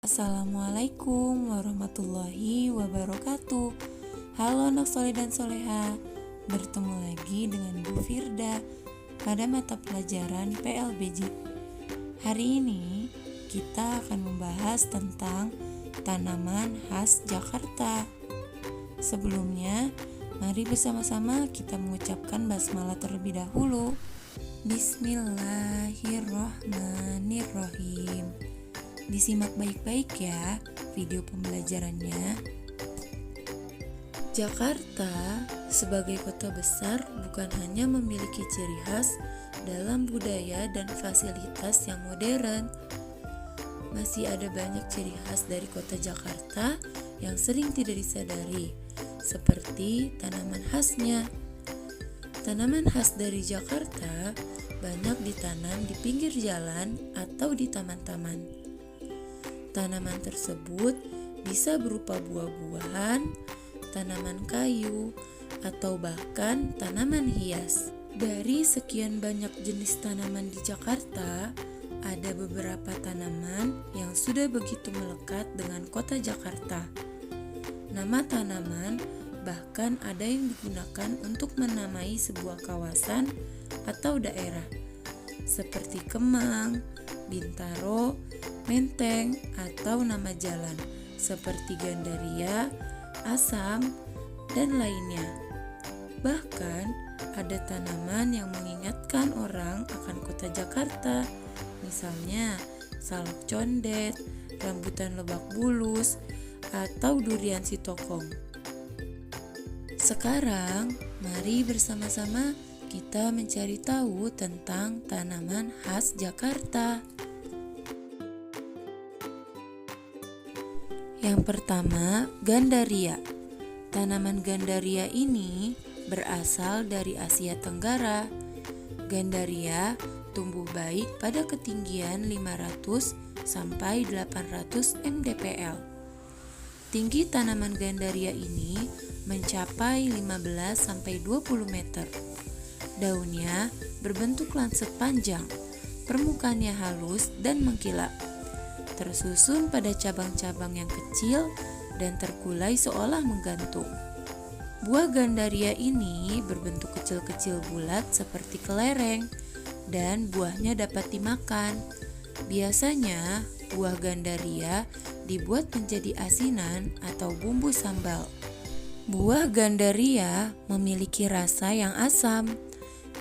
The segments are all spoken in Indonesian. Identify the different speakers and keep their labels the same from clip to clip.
Speaker 1: Assalamualaikum warahmatullahi wabarakatuh. Halo anak soleh dan soleha, bertemu lagi dengan Bu Firda pada mata pelajaran PLBJ. Hari ini kita akan membahas tentang tanaman khas Jakarta. Sebelumnya, mari bersama-sama kita mengucapkan basmalah terlebih dahulu. Bismillahirrahmanirrahim. Disimak baik-baik ya video pembelajarannya. Jakarta sebagai kota besar bukan hanya memiliki ciri khas dalam budaya dan fasilitas yang modern. Masih ada banyak ciri khas dari kota Jakarta yang sering tidak disadari, seperti tanaman khasnya. Tanaman khas dari Jakarta banyak ditanam di pinggir jalan atau di taman-taman. Tanaman tersebut bisa berupa buah-buahan, tanaman kayu, atau bahkan tanaman hias. Dari sekian banyak jenis tanaman di Jakarta, ada beberapa tanaman yang sudah begitu melekat dengan kota Jakarta. Nama tanaman bahkan ada yang digunakan untuk menamai sebuah kawasan atau daerah, seperti Kemang, Bintaro, Menteng, atau nama jalan seperti Gandaria, Asam, dan lainnya. Bahkan ada tanaman yang mengingatkan orang akan kota Jakarta, misalnya salak condet, rambutan lebak bulus, atau durian sitokong. Sekarang, mari bersama-sama kita mencari tahu tentang tanaman khas Jakarta. Yang pertama, Gandaria. Tanaman Gandaria ini berasal dari Asia Tenggara. Gandaria tumbuh baik pada ketinggian 500 sampai 800 mdpl. Tinggi tanaman Gandaria ini mencapai 15 sampai 20 meter. Daunnya berbentuk lancet panjang, permukaannya halus dan mengkilap, tersusun pada cabang-cabang yang kecil dan terkulai seolah menggantung. Buah Gandaria ini berbentuk kecil-kecil bulat seperti kelereng dan buahnya dapat dimakan. Biasanya buah Gandaria dibuat menjadi asinan atau bumbu sambal. Buah Gandaria memiliki rasa yang asam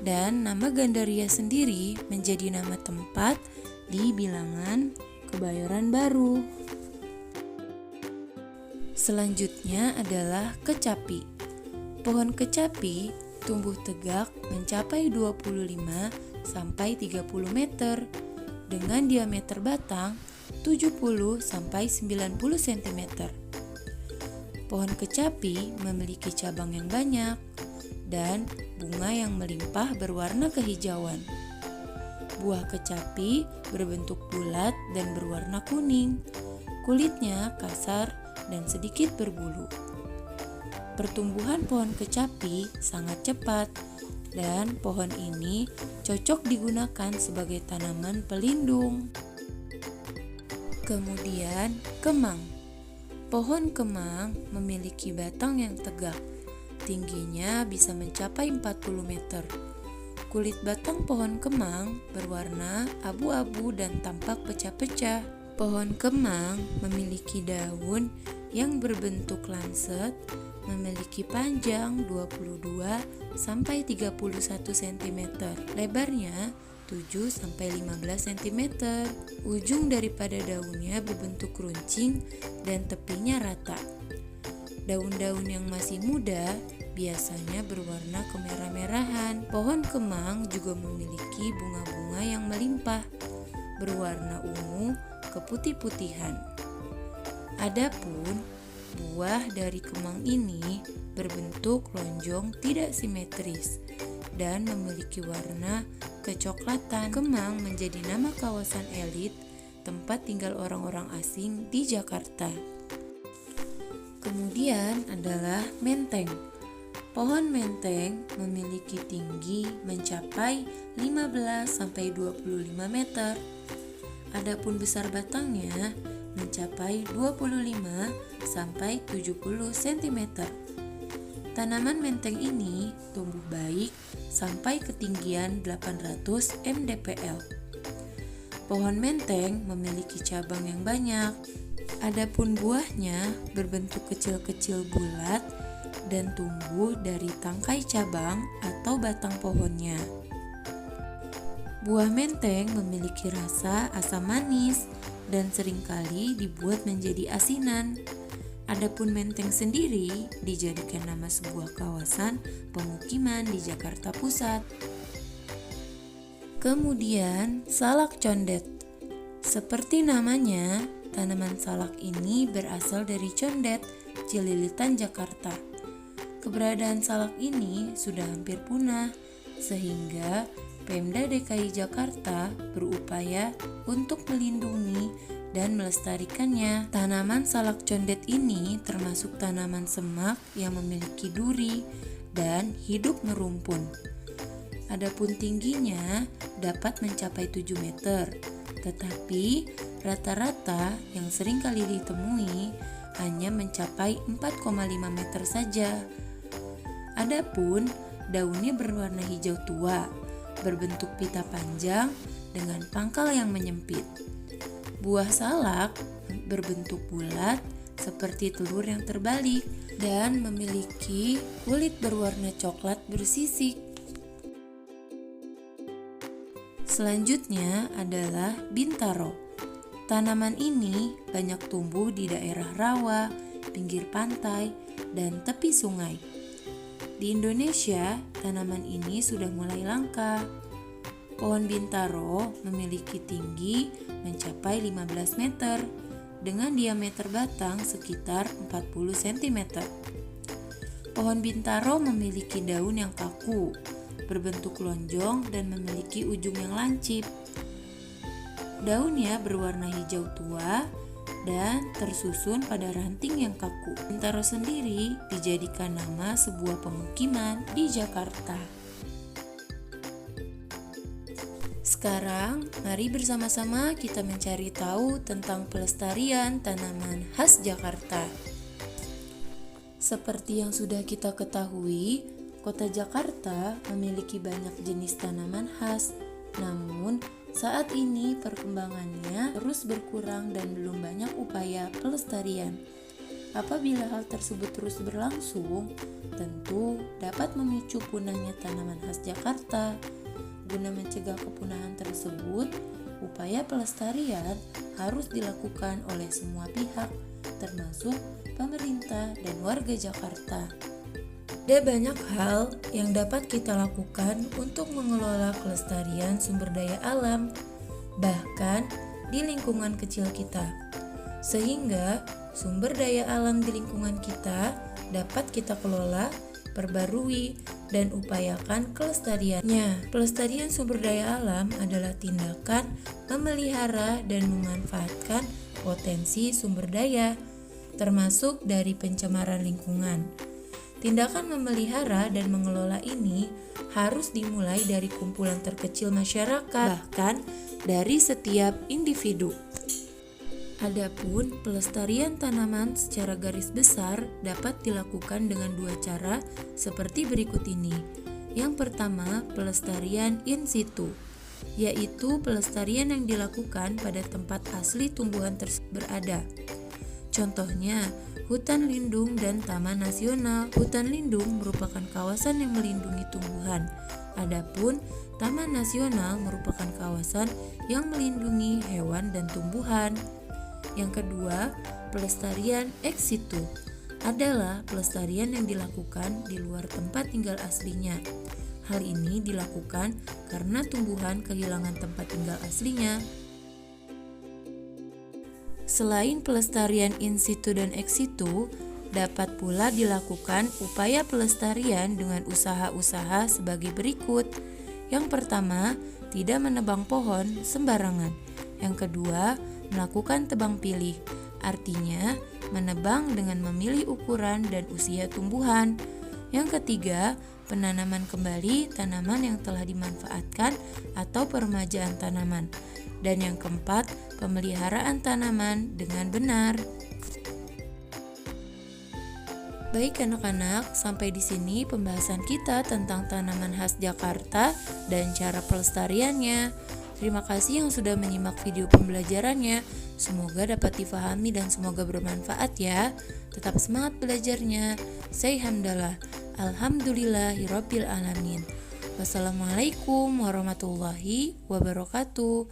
Speaker 1: dan nama Gandaria sendiri menjadi nama tempat di bilangan Kebayoran Baru. Selanjutnya adalah kecapi. Pohon kecapi tumbuh tegak mencapai 25 sampai 30 meter dengan diameter batang 70 sampai 90 cm. Pohon kecapi memiliki cabang yang banyak dan bunga yang melimpah berwarna kehijauan. Buah kecapi berbentuk bulat dan berwarna kuning. Kulitnya kasar dan sedikit berbulu. Pertumbuhan pohon kecapi sangat cepat dan pohon ini cocok digunakan sebagai tanaman pelindung. Kemudian, kemang. Pohon kemang memiliki batang yang tegak. Tingginya bisa mencapai 40 meter. Kulit batang pohon kemang berwarna abu-abu dan tampak pecah-pecah. Pohon kemang memiliki daun yang berbentuk lancet, memiliki panjang 22 sampai 31 cm, lebarnya 7 sampai 15 cm. Ujung daripada daunnya berbentuk runcing dan tepinya rata. Daun-daun yang masih muda biasanya berwarna kemerah-merahan. Pohon kemang juga memiliki bunga-bunga yang melimpah, berwarna ungu keputih-putihan. Adapun buah dari kemang ini berbentuk lonjong tidak simetris dan memiliki warna kecoklatan. Kemang menjadi nama kawasan elit tempat tinggal orang-orang asing di Jakarta. Kemudian adalah menteng. Pohon menteng memiliki tinggi mencapai 15 sampai 25 meter. Adapun besar batangnya mencapai 25 sampai 70 cm. Tanaman menteng ini tumbuh baik sampai ketinggian 800 mdpl. Pohon menteng memiliki cabang yang banyak. Adapun buahnya berbentuk kecil-kecil bulat dan tumbuh dari tangkai cabang atau batang pohonnya. Buah menteng memiliki rasa asam manis dan seringkali dibuat menjadi asinan. Adapun menteng sendiri dijadikan nama sebuah kawasan pemukiman di Jakarta Pusat. Kemudian, salak condet. Seperti namanya, tanaman salak ini berasal dari Condet, Cililitan, Jakarta. Keberadaan salak ini sudah hampir punah, sehingga Pemda DKI Jakarta berupaya untuk melindungi dan melestarikannya. Tanaman salak condet ini termasuk tanaman semak yang memiliki duri dan hidup merumpun. Adapun tingginya dapat mencapai 7 meter, tetapi rata-rata yang sering kali ditemui hanya mencapai 4,5 meter saja. Adapun daunnya berwarna hijau tua, berbentuk pita panjang dengan pangkal yang menyempit. Buah salak berbentuk bulat seperti telur yang terbalik dan memiliki kulit berwarna coklat bersisik. Selanjutnya adalah bintaro. Tanaman ini banyak tumbuh di daerah rawa, pinggir pantai, dan tepi sungai. Di Indonesia, tanaman ini sudah mulai langka. Pohon bintaro memiliki tinggi mencapai 15 meter dengan diameter batang sekitar 40 cm. Pohon bintaro memiliki daun yang kaku, berbentuk lonjong dan memiliki ujung yang lancip. Daunnya berwarna hijau tua dan tersusun pada ranting yang kaku. Bintaro sendiri dijadikan nama sebuah pemukiman di Jakarta. Sekarang, mari bersama-sama kita mencari tahu tentang pelestarian tanaman khas Jakarta. Seperti yang sudah kita ketahui, Kota Jakarta memiliki banyak jenis tanaman khas. Namun, saat ini perkembangannya terus berkurang dan belum banyak upaya pelestarian. Apabila hal tersebut terus berlangsung, tentu dapat memicu punahnya tanaman khas Jakarta. Guna mencegah kepunahan tersebut, upaya pelestarian harus dilakukan oleh semua pihak, termasuk pemerintah dan warga Jakarta. Ada banyak hal yang dapat kita lakukan untuk mengelola kelestarian sumber daya alam, bahkan di lingkungan kecil kita, sehingga sumber daya alam di lingkungan kita dapat kita kelola, perbarui, dan upayakan kelestariannya. Pelestarian sumber daya alam adalah tindakan memelihara dan memanfaatkan potensi sumber daya, termasuk dari pencemaran lingkungan. Tindakan memelihara dan mengelola ini harus dimulai dari kumpulan terkecil masyarakat, bahkan dari setiap individu. Adapun pelestarian tanaman secara garis besar dapat dilakukan dengan dua cara seperti berikut ini. Yang pertama, pelestarian in situ, yaitu pelestarian yang dilakukan pada tempat asli tumbuhan tersebut berada. Contohnya, hutan lindung dan taman nasional. Hutan lindung merupakan kawasan yang melindungi tumbuhan. Adapun taman nasional merupakan kawasan yang melindungi hewan dan tumbuhan. Yang kedua, pelestarian ex situ adalah pelestarian yang dilakukan di luar tempat tinggal aslinya. Hal ini dilakukan karena tumbuhan kehilangan tempat tinggal aslinya. Selain pelestarian in situ dan ex situ, dapat pula dilakukan upaya pelestarian dengan usaha-usaha sebagai berikut. Yang pertama, tidak menebang pohon sembarangan. Yang kedua, melakukan tebang pilih, artinya menebang dengan memilih ukuran dan usia tumbuhan. Yang ketiga, penanaman kembali tanaman yang telah dimanfaatkan atau peremajaan tanaman. Dan yang keempat, pemeliharaan tanaman dengan benar. Baik anak-anak, sampai di sini pembahasan kita tentang tanaman khas Jakarta dan cara pelestariannya. Terima kasih yang sudah menyimak video pembelajarannya. Semoga dapat difahami dan semoga bermanfaat ya. Tetap semangat belajarnya. Say hamdalah. Alhamdulillahirabbil alamin. Wassalamualaikum warahmatullahi wabarakatuh.